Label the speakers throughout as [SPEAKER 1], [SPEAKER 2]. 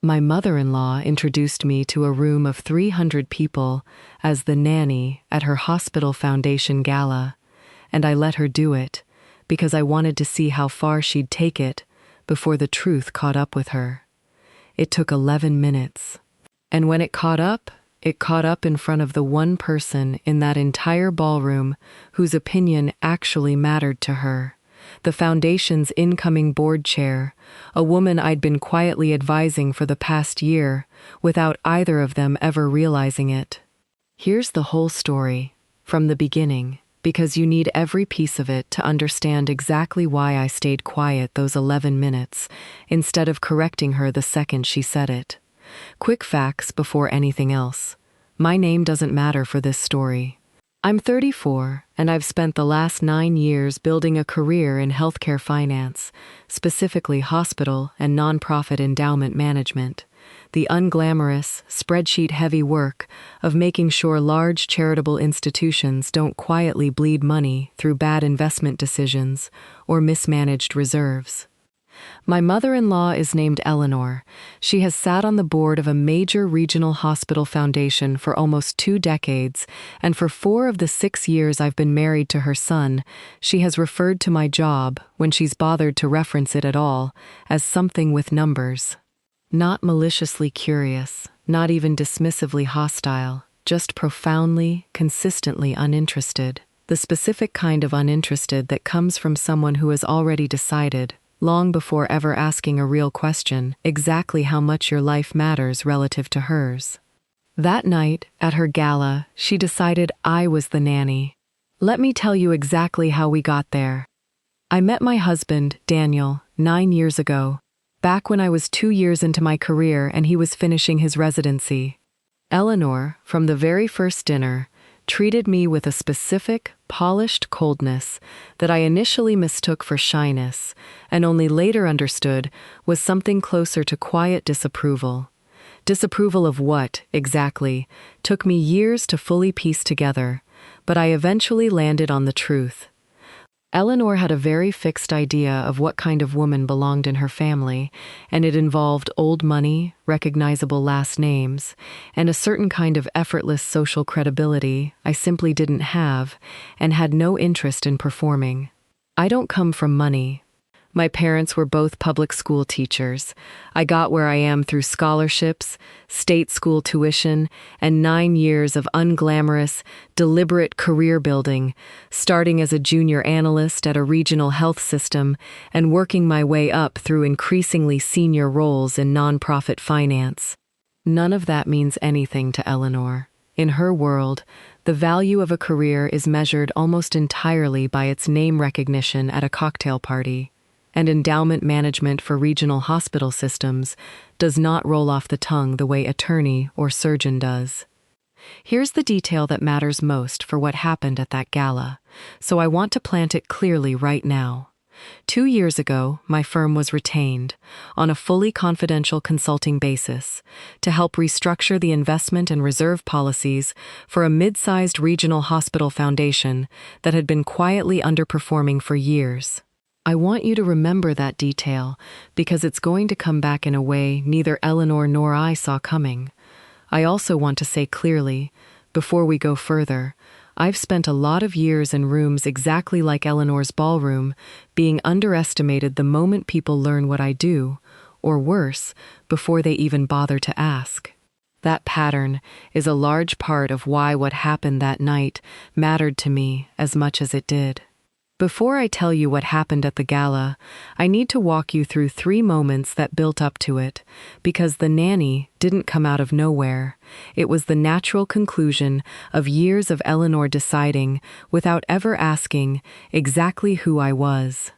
[SPEAKER 1] My mother-in-law introduced me to a room of 300 people as the nanny at her hospital foundation gala, and I let her do it because I wanted to see how far she'd take it before the truth caught up with her. It took 11 minutes. And when it caught up in front of the one person in that entire ballroom whose opinion actually mattered to her. The foundation's incoming board chair, a woman I'd been quietly advising for the past year, without either of them ever realizing it. Here's the whole story, from the beginning, because you need every piece of it to understand exactly why I stayed quiet those 11 minutes, instead of correcting her the second she said it. Quick facts before anything else. My name doesn't matter for this story. I'm 34, and I've spent the last 9 years building a career in healthcare finance, specifically hospital and nonprofit endowment management. The unglamorous, spreadsheet-heavy work of making sure large charitable institutions don't quietly bleed money through bad investment decisions or mismanaged reserves. My mother-in-law is named Eleanor. She has sat on the board of a major regional hospital foundation for almost 2 decades, and for 4 of the 6 years I've been married to her son, she has referred to my job, when she's bothered to reference it at all, as something with numbers. Not maliciously curious, not even dismissively hostile, just profoundly, consistently uninterested. The specific kind of uninterested that comes from someone who has already decided, long before ever asking a real question, exactly how much your life matters relative to hers. That night, at her gala, she decided I was the nanny. Let me tell you exactly how we got there. I met my husband, Daniel, 9 years ago, back when I was 2 years into my career and he was finishing his residency. Eleanor, from the very first dinner, treated me with a specific, polished coldness that I initially mistook for shyness, and only later understood was something closer to quiet disapproval. Disapproval of what, exactly, took me years to fully piece together, but I eventually landed on the truth. Eleanor had a very fixed idea of what kind of woman belonged in her family, and it involved old money, recognizable last names, and a certain kind of effortless social credibility I simply didn't have and had no interest in performing. I don't come from money. My parents were both public school teachers. I got where I am through scholarships, state school tuition, and 9 years of unglamorous, deliberate career building, starting as a junior analyst at a regional health system and working my way up through increasingly senior roles in nonprofit finance. None of that means anything to Eleanor. In her world, the value of a career is measured almost entirely by its name recognition at a cocktail party. And endowment management for regional hospital systems does not roll off the tongue the way attorney or surgeon does. Here's the detail that matters most for what happened at that gala, so I want to plant it clearly right now. 2 years ago, my firm was retained, on a fully confidential consulting basis, to help restructure the investment and reserve policies for a mid-sized regional hospital foundation that had been quietly underperforming for years. I want you to remember that detail because it's going to come back in a way neither Eleanor nor I saw coming. I also want to say clearly, before we go further, I've spent a lot of years in rooms exactly like Eleanor's ballroom, being underestimated the moment people learn what I do, or worse, before they even bother to ask. That pattern is a large part of why what happened that night mattered to me as much as it did. Before I tell you what happened at the gala, I need to walk you through 3 moments that built up to it, because the nanny didn't come out of nowhere. It was the natural conclusion of years of Eleanor deciding, without ever asking, exactly who I was.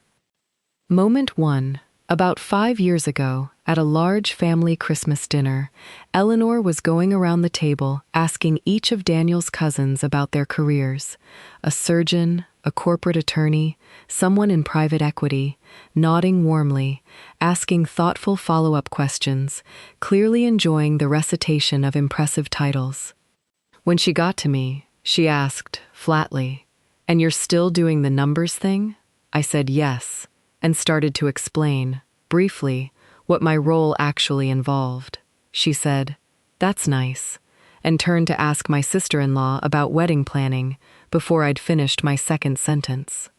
[SPEAKER 1] Moment 1. About 5 years ago, at a large family Christmas dinner, Eleanor was going around the table asking each of Daniel's cousins about their careers. A surgeon, a corporate attorney, someone in private equity, nodding warmly, asking thoughtful follow-up questions, clearly enjoying the recitation of impressive titles. When she got to me, she asked, flatly, "And you're still doing the numbers thing?" I said yes, and started to explain, briefly, what my role actually involved. She said, "That's nice," and turned to ask my sister-in-law about wedding planning before I'd finished my second sentence.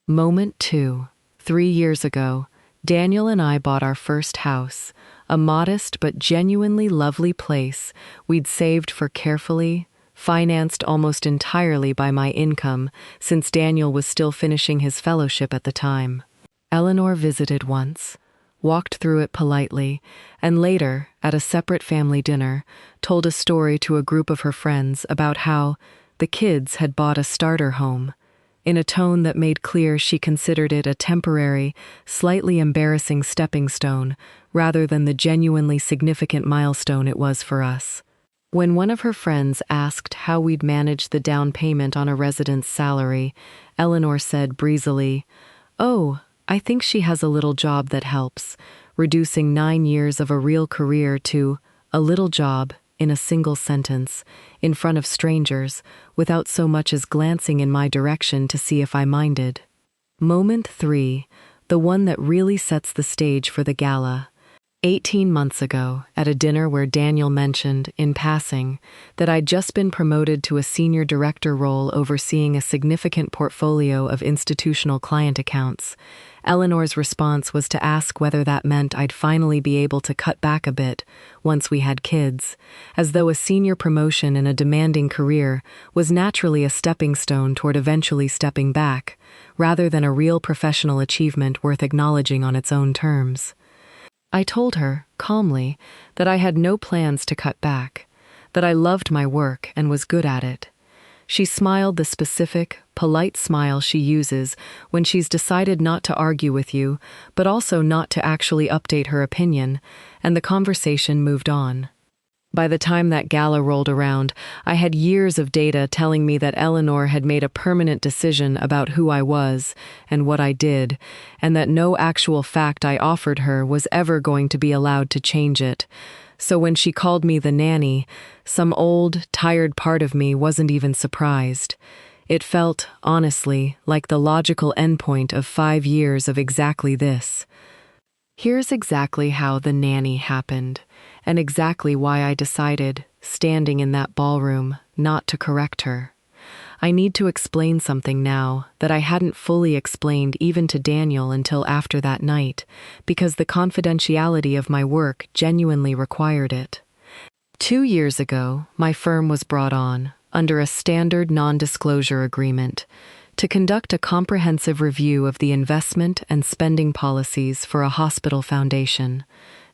[SPEAKER 1] Moment 2. 3 years ago, Daniel and I bought our first house, a modest but genuinely lovely place we'd saved for carefully, financed almost entirely by my income since Daniel was still finishing his fellowship at the time. Eleanor visited once, walked through it politely, and later, at a separate family dinner, told a story to a group of her friends about how the kids had bought a starter home, in a tone that made clear she considered it a temporary, slightly embarrassing stepping stone rather than the genuinely significant milestone it was for us. When one of her friends asked how we'd manage the down payment on a resident's salary, Eleanor said breezily, "Oh, I think she has a little job that helps," reducing 9 years of a real career to a little job in a single sentence, in front of strangers, without so much as glancing in my direction to see if I minded. Moment 3, the one that really sets the stage for the gala. 18 months ago, at a dinner where Daniel mentioned, in passing, that I'd just been promoted to a senior director role overseeing a significant portfolio of institutional client accounts, Eleanor's response was to ask whether that meant I'd finally be able to cut back a bit once we had kids, as though a senior promotion in a demanding career was naturally a stepping stone toward eventually stepping back, rather than a real professional achievement worth acknowledging on its own terms. I told her, calmly, that I had no plans to cut back, that I loved my work and was good at it. She smiled the specific, polite smile she uses when she's decided not to argue with you, but also not to actually update her opinion, and the conversation moved on. By the time that gala rolled around, I had years of data telling me that Eleanor had made a permanent decision about who I was and what I did, and that no actual fact I offered her was ever going to be allowed to change it. So when she called me the nanny, some old, tired part of me wasn't even surprised. It felt, honestly, like the logical endpoint of 5 years of exactly this. Here's exactly how the nanny happened, and exactly why I decided, standing in that ballroom, not to correct her. I need to explain something now that I hadn't fully explained even to Daniel until after that night, because the confidentiality of my work genuinely required it. 2 years ago, my firm was brought on, under a standard non-disclosure agreement, to conduct a comprehensive review of the investment and spending policies for a hospital foundation,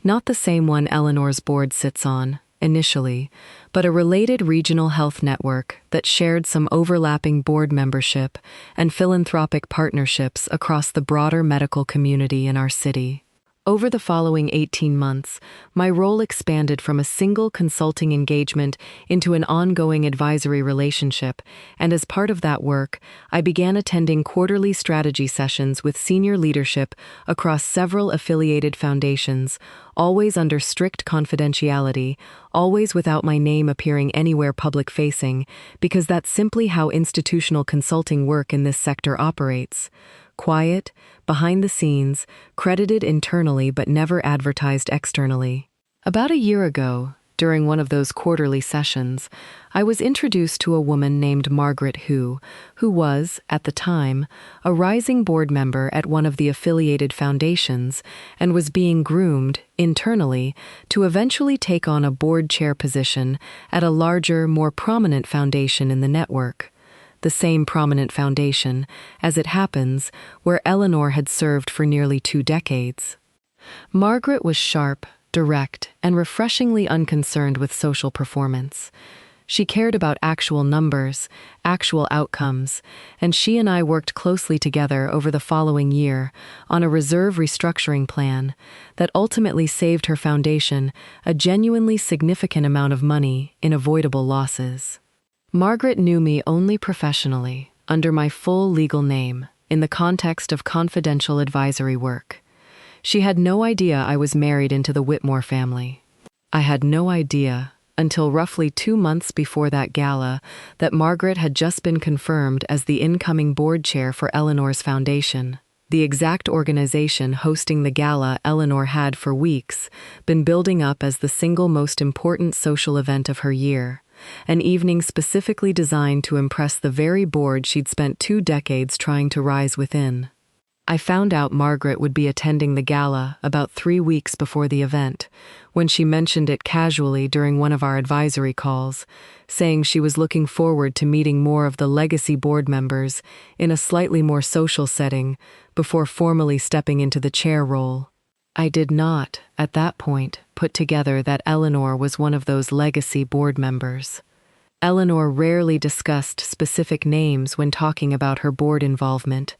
[SPEAKER 1] not the same one Eleanor's board sits on, initially, but a related regional health network that shared some overlapping board membership and philanthropic partnerships across the broader medical community in our city. Over the following 18 months, my role expanded from a single consulting engagement into an ongoing advisory relationship, and as part of that work, I began attending quarterly strategy sessions with senior leadership across several affiliated foundations, always under strict confidentiality, always without my name appearing anywhere public-facing, because that's simply how institutional consulting work in this sector operates. Quiet, behind the scenes, credited internally but never advertised externally. About a year ago, during one of those quarterly sessions, I was introduced to a woman named Margaret who was, at the time, a rising board member at one of the affiliated foundations and was being groomed, internally, to eventually take on a board chair position at a larger, more prominent foundation in the network. The same prominent foundation, as it happens, where Eleanor had served for nearly 2 decades. Margaret was sharp, direct, and refreshingly unconcerned with social performance. She cared about actual numbers, actual outcomes, and she and I worked closely together over the following year on a reserve restructuring plan that ultimately saved her foundation a genuinely significant amount of money in avoidable losses. Margaret knew me only professionally, under my full legal name, in the context of confidential advisory work. She had no idea I was married into the Whitmore family. I had no idea, until roughly 2 months before that gala, that Margaret had just been confirmed as the incoming board chair for Eleanor's foundation. the exact organization hosting the gala Eleanor had for weeks been building up as the single most important social event of her year, an evening specifically designed to impress the very board she'd spent 2 decades trying to rise within. I found out Margaret would be attending the gala about 3 weeks before the event, when she mentioned it casually during one of our advisory calls, saying she was looking forward to meeting more of the legacy board members in a slightly more social setting before formally stepping into the chair role. I did not, at that point, put together that Eleanor was one of those legacy board members. Eleanor rarely discussed specific names when talking about her board involvement.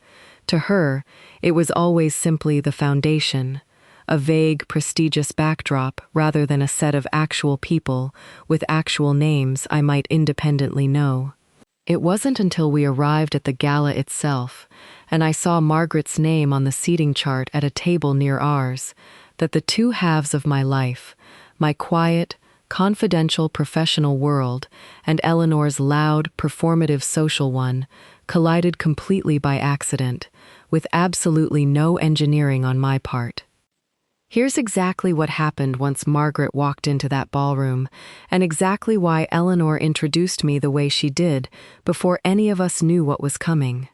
[SPEAKER 1] To her, it was always simply the foundation, a vague, prestigious backdrop rather than a set of actual people with actual names I might independently know. It wasn't until we arrived at the gala itself, and I saw Margaret's name on the seating chart at a table near ours, that the two halves of my life, my quiet, confidential professional world and Eleanor's loud, performative social one, collided completely by accident, with absolutely no engineering on my part. Here's exactly what happened once Margaret walked into that ballroom, and exactly why Eleanor introduced me the way she did before any of us knew what was coming.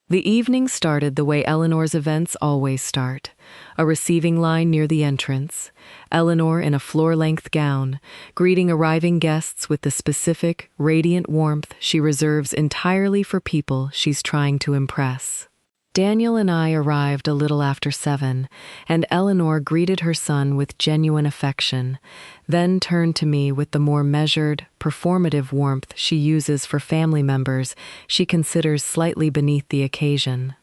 [SPEAKER 1] The evening started the way Eleanor's events always start, a receiving line near the entrance, Eleanor in a floor-length gown, greeting arriving guests with the specific, radiant warmth she reserves entirely for people she's trying to impress. Daniel and I arrived a little after 7, and Eleanor greeted her son with genuine affection, then turned to me with the more measured, performative warmth she uses for family members she considers slightly beneath the occasion.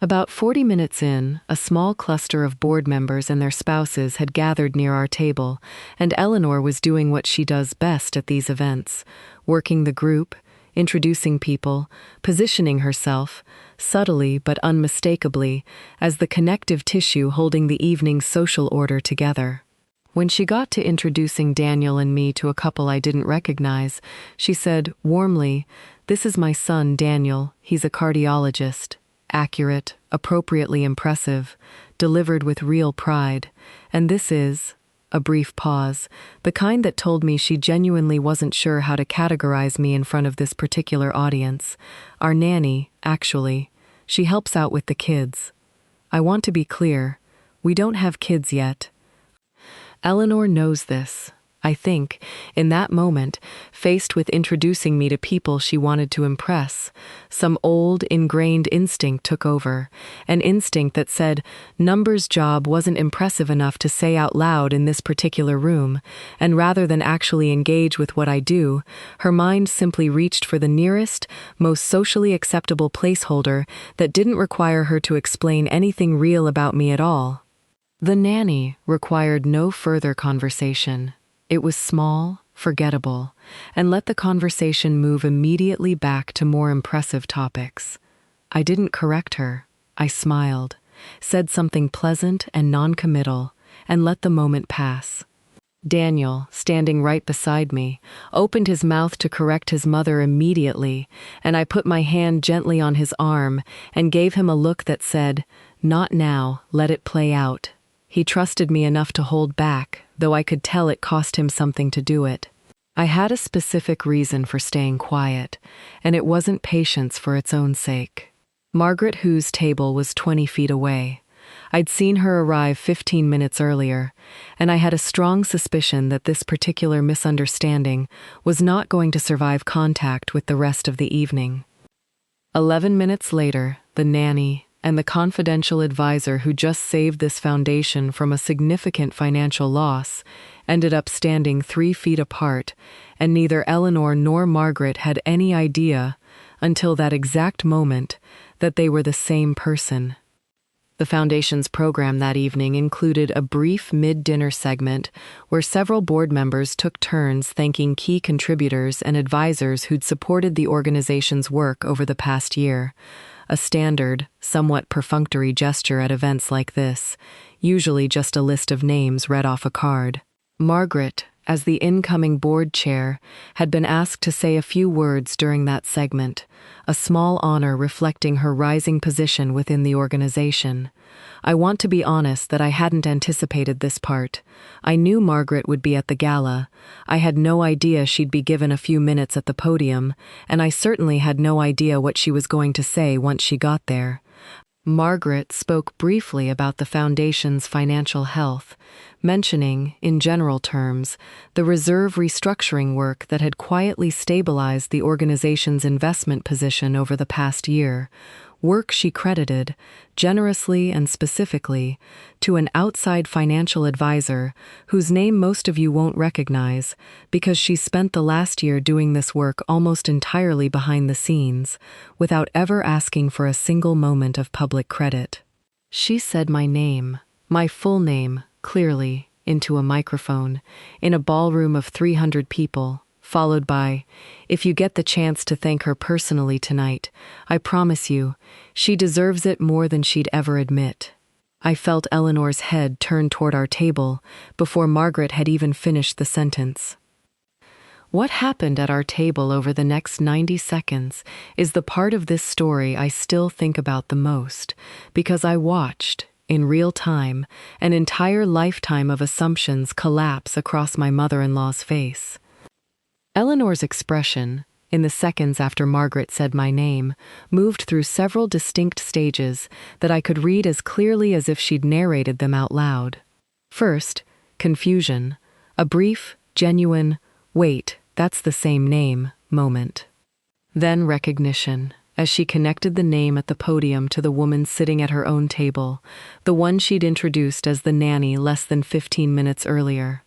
[SPEAKER 1] About 40 minutes in, a small cluster of board members and their spouses had gathered near our table, and Eleanor was doing what she does best at these events, working the group, introducing people, positioning herself, subtly but unmistakably, as the connective tissue holding the evening's social order together. When she got to introducing Daniel and me to a couple I didn't recognize, she said, warmly, "This is my son, Daniel. He's a cardiologist." Accurate, appropriately impressive, delivered with real pride. And this is, a brief pause, the kind that told me she genuinely wasn't sure how to categorize me in front of this particular audience. Our nanny, actually. She helps out with the kids. I want to be clear, we don't have kids yet. Eleanor knows this. I think, in that moment, faced with introducing me to people she wanted to impress, some old, ingrained instinct took over, an instinct that said, numbers job wasn't impressive enough to say out loud in this particular room, and rather than actually engage with what I do, her mind simply reached for the nearest, most socially acceptable placeholder that didn't require her to explain anything real about me at all. The nanny required no further conversation. It was small, forgettable, and let the conversation move immediately back to more impressive topics. I didn't correct her. I smiled, said something pleasant and non-committal, and let the moment pass. Daniel, standing right beside me, opened his mouth to correct his mother immediately, and I put my hand gently on his arm and gave him a look that said, "Not now, let it play out." He trusted me enough to hold back, though I could tell it cost him something to do it. I had a specific reason for staying quiet, and it wasn't patience for its own sake. Margaret Hu's table was 20 feet away. I'd seen her arrive 15 minutes earlier, and I had a strong suspicion that this particular misunderstanding was not going to survive contact with the rest of the evening. 11 minutes later, the nanny and the confidential advisor who just saved this foundation from a significant financial loss ended up standing 3 feet apart, and neither Eleanor nor Margaret had any idea, until that exact moment, that they were the same person. The Foundation's program that evening included a brief mid-dinner segment where several board members took turns thanking key contributors and advisors who'd supported the organization's work over the past year. A standard, somewhat perfunctory gesture at events like this, usually just a list of names read off a card. Margaret, as the incoming board chair, had been asked to say a few words during that segment, a small honor reflecting her rising position within the organization. I want to be honest that I hadn't anticipated this part. I knew Margaret would be at the gala. I had no idea she'd be given a few minutes at the podium, and I certainly had no idea what she was going to say once she got there. Margaret spoke briefly about the foundation's financial health, mentioning, in general terms, the reserve restructuring work that had quietly stabilized the organization's investment position over the past year, work she credited, generously and specifically, to an outside financial advisor whose name most of you won't recognize because she spent the last year doing this work almost entirely behind the scenes, without ever asking for a single moment of public credit. She said my name, my full name, clearly, into a microphone, in a ballroom of 300 people, followed by, "If you get the chance to thank her personally tonight, I promise you, she deserves it more than she'd ever admit." I felt Eleanor's head turn toward our table before Margaret had even finished the sentence. What happened at our table over the next 90 seconds is the part of this story I still think about the most, because I watched, in real time, an entire lifetime of assumptions collapse across my mother-in-law's face. Eleanor's expression, in the seconds after Margaret said my name, moved through several distinct stages that I could read as clearly as if she'd narrated them out loud. First, confusion, a brief, genuine, "Wait, that's the same name," moment. Then recognition, as she connected the name at the podium to the woman sitting at her own table, the one she'd introduced as the nanny less than 15 minutes earlier.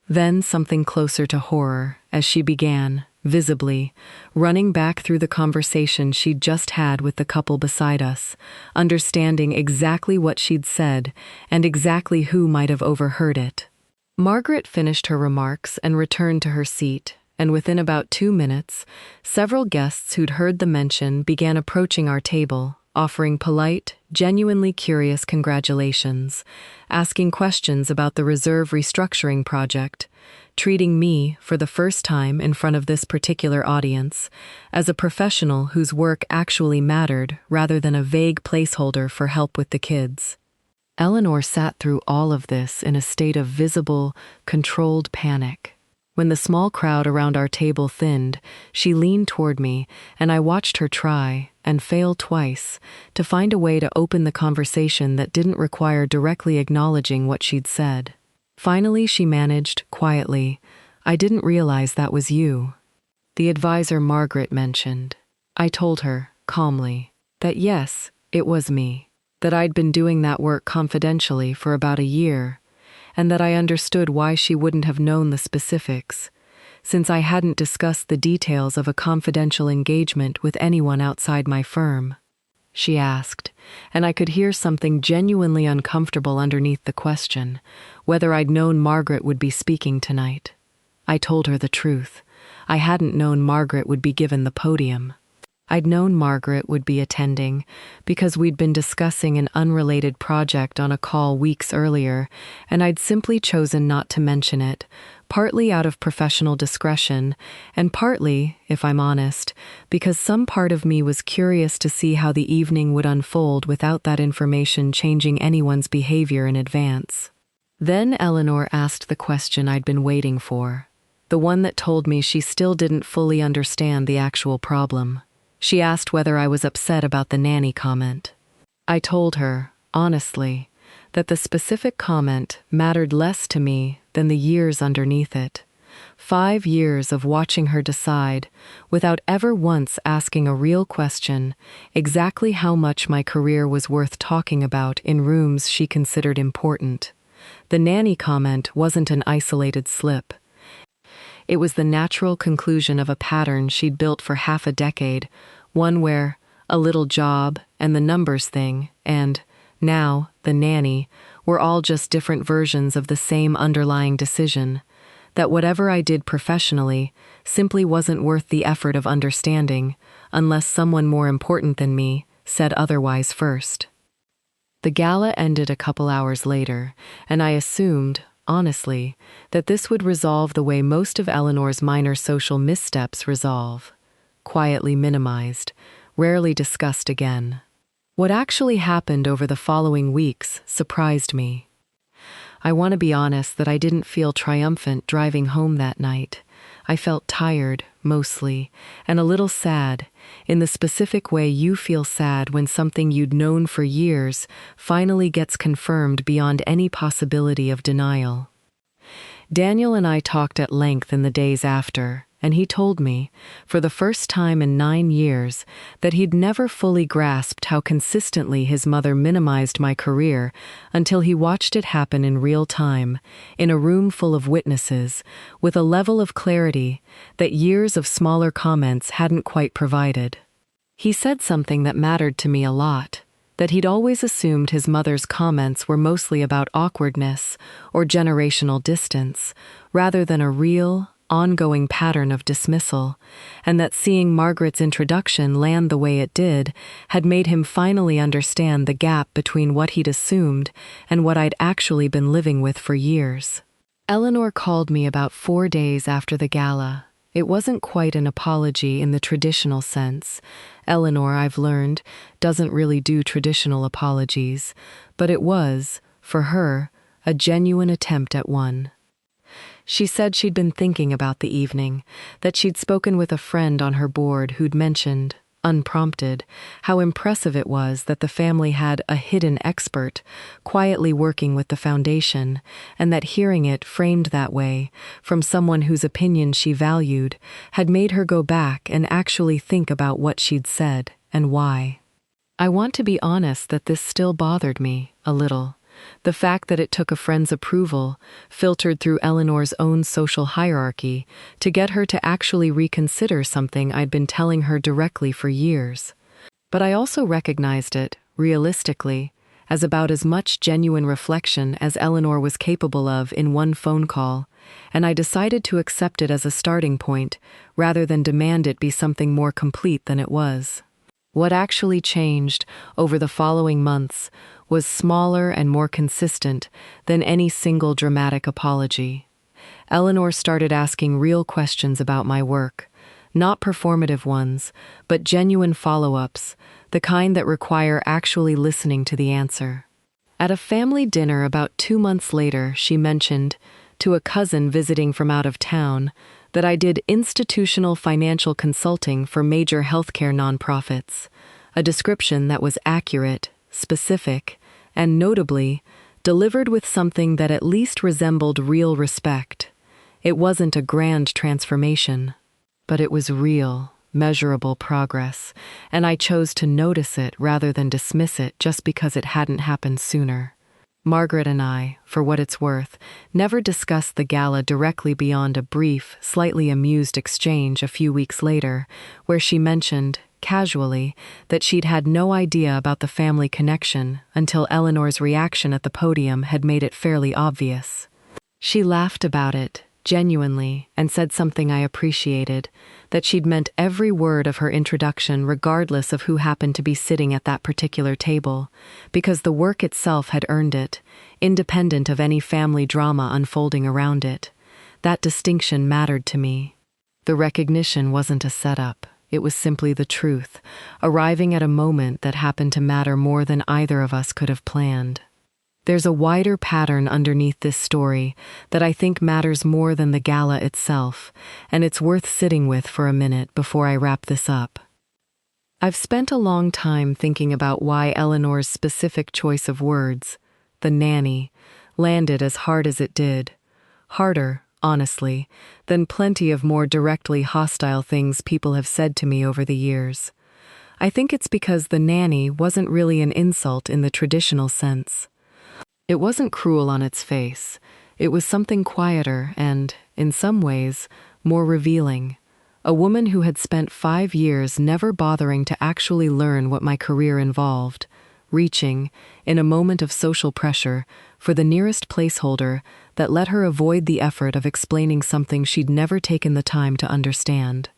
[SPEAKER 1] Then something closer to horror, as she began, visibly, running back through the conversation she'd just had with the couple beside us, understanding exactly what she'd said and exactly who might have overheard it. Margaret finished her remarks and returned to her seat, and within about 2 minutes, several guests who'd heard the mention began approaching our table, offering polite, genuinely curious congratulations, asking questions about the reserve restructuring project, treating me, for the first time in front of this particular audience, as a professional whose work actually mattered rather than a vague placeholder for help with the kids. Eleanor sat through all of this in a state of visible, controlled panic. When the small crowd around our table thinned, she leaned toward me, and I watched her try, and fail twice, to find a way to open the conversation that didn't require directly acknowledging what she'd said. Finally, she managed, quietly, "I didn't realize that was you." The advisor Margaret mentioned. I told her, calmly, that yes, it was me, that I'd been doing that work confidentially for about a year, and that I understood why she wouldn't have known the specifics, since I hadn't discussed the details of a confidential engagement with anyone outside my firm. She asked, and I could hear something genuinely uncomfortable underneath the question, whether I'd known Margaret would be speaking tonight. I told her the truth. I hadn't known Margaret would be given the podium. I'd known Margaret would be attending because we'd been discussing an unrelated project on a call weeks earlier, and I'd simply chosen not to mention it, partly out of professional discretion, and partly, if I'm honest, because some part of me was curious to see how the evening would unfold without that information changing anyone's behavior in advance. Then Eleanor asked the question I'd been waiting for, the one that told me she still didn't fully understand the actual problem. She asked whether I was upset about the nanny comment. I told her, honestly, that the specific comment mattered less to me than the years underneath it. 5 years of watching her decide, without ever once asking a real question, exactly how much my career was worth talking about in rooms she considered important. The nanny comment wasn't an isolated slip. It was the natural conclusion of a pattern she'd built for half a decade, one where a little job and the numbers thing and, now, the nanny, were all just different versions of the same underlying decision, that whatever I did professionally simply wasn't worth the effort of understanding unless someone more important than me said otherwise first. The gala ended a couple hours later, and I assumed, honestly, that this would resolve the way most of Eleanor's minor social missteps resolve. Quietly minimized, rarely discussed again. What actually happened over the following weeks surprised me. I want to be honest that I didn't feel triumphant driving home that night. I felt tired, mostly, and a little sad, in the specific way you feel sad when something you'd known for years finally gets confirmed beyond any possibility of denial. Daniel and I talked at length in the days after, and he told me, for the first time in 9 years, that he'd never fully grasped how consistently his mother minimized my career until he watched it happen in real time, in a room full of witnesses, with a level of clarity that years of smaller comments hadn't quite provided. He said something that mattered to me a lot, that he'd always assumed his mother's comments were mostly about awkwardness or generational distance, rather than a real, ongoing pattern of dismissal, and that seeing Margaret's introduction land the way it did had made him finally understand the gap between what he'd assumed and what I'd actually been living with for years. Eleanor called me about 4 days after the gala. It wasn't quite an apology in the traditional sense. Eleanor, I've learned, doesn't really do traditional apologies, but it was, for her, a genuine attempt at one. She said she'd been thinking about the evening, that she'd spoken with a friend on her board who'd mentioned, unprompted, how impressive it was that the family had a hidden expert quietly working with the foundation, and that hearing it framed that way, from someone whose opinion she valued, had made her go back and actually think about what she'd said and why. I want to be honest that this still bothered me, a little. The fact that it took a friend's approval, filtered through Eleanor's own social hierarchy, to get her to actually reconsider something I'd been telling her directly for years. But I also recognized it, realistically, as about as much genuine reflection as Eleanor was capable of in one phone call, and I decided to accept it as a starting point, rather than demand it be something more complete than it was. What actually changed over the following months was smaller and more consistent than any single dramatic apology. Eleanor started asking real questions about my work, not performative ones, but genuine follow-ups, the kind that require actually listening to the answer. At a family dinner about 2 months later, she mentioned, to a cousin visiting from out of town, that I did institutional financial consulting for major healthcare nonprofits, a description that was accurate, specific, and notably, delivered with something that at least resembled real respect. It wasn't a grand transformation, but it was real, measurable progress, and I chose to notice it rather than dismiss it just because it hadn't happened sooner. Margaret and I, for what it's worth, never discussed the gala directly beyond a brief, slightly amused exchange a few weeks later, where she mentioned, casually, that she'd had no idea about the family connection until Eleanor's reaction at the podium had made it fairly obvious. She laughed about it, genuinely, and said something I appreciated, that she'd meant every word of her introduction regardless of who happened to be sitting at that particular table, because the work itself had earned it, independent of any family drama unfolding around it. That distinction mattered to me. The recognition wasn't a setup. It was simply the truth, arriving at a moment that happened to matter more than either of us could have planned. There's a wider pattern underneath this story that I think matters more than the gala itself, and it's worth sitting with for a minute before I wrap this up. I've spent a long time thinking about why Eleanor's specific choice of words, the nanny, landed as hard as it did. Harder, honestly, than plenty of more directly hostile things people have said to me over the years. I think it's because the nanny wasn't really an insult in the traditional sense. It wasn't cruel on its face. It was something quieter and, in some ways, more revealing. A woman who had spent 5 years never bothering to actually learn what my career involved, reaching, in a moment of social pressure, for the nearest placeholder that let her avoid the effort of explaining something she'd never taken the time to understand.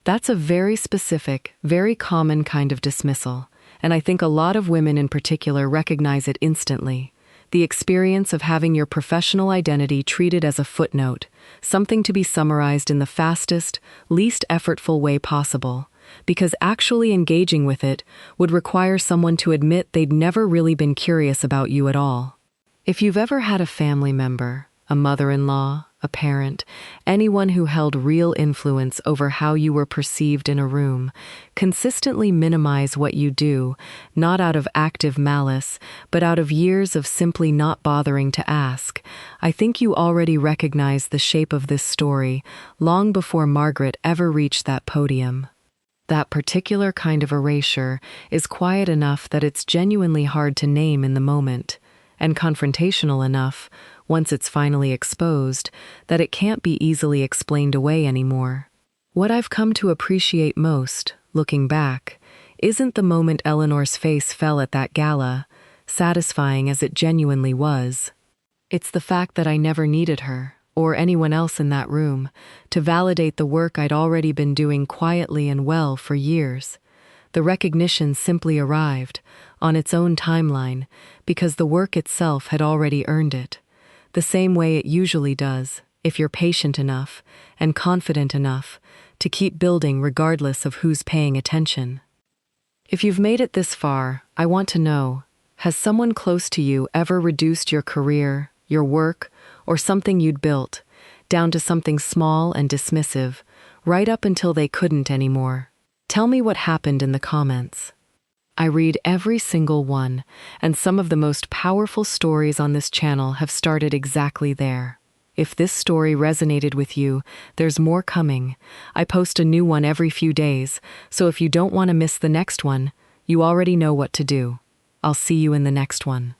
[SPEAKER 1] That's a very specific, very common kind of dismissal, and I think a lot of women in particular recognize it instantly. The experience of having your professional identity treated as a footnote, something to be summarized in the fastest, least effortful way possible, because actually engaging with it would require someone to admit they'd never really been curious about you at all. If you've ever had a family member, a mother-in-law, a parent, anyone who held real influence over how you were perceived in a room, consistently minimize what you do, not out of active malice, but out of years of simply not bothering to ask, I think you already recognize the shape of this story long before Margaret ever reached that podium. That particular kind of erasure is quiet enough that it's genuinely hard to name in the moment, and confrontational enough, once it's finally exposed, that it can't be easily explained away anymore. What I've come to appreciate most, looking back, isn't the moment Eleanor's face fell at that gala, satisfying as it genuinely was. It's the fact that I never needed her, or anyone else in that room, to validate the work I'd already been doing quietly and well for years. The recognition simply arrived, on its own timeline, because the work itself had already earned it. The same way it usually does, if you're patient enough and confident enough to keep building regardless of who's paying attention. If you've made it this far, I want to know, has someone close to you ever reduced your career, your work, or something you'd built, down to something small and dismissive, right up until they couldn't anymore? Tell me what happened in the comments. I read every single one, and some of the most powerful stories on this channel have started exactly there. If this story resonated with you, there's more coming. I post a new one every few days, so if you don't want to miss the next one, you already know what to do. I'll see you in the next one.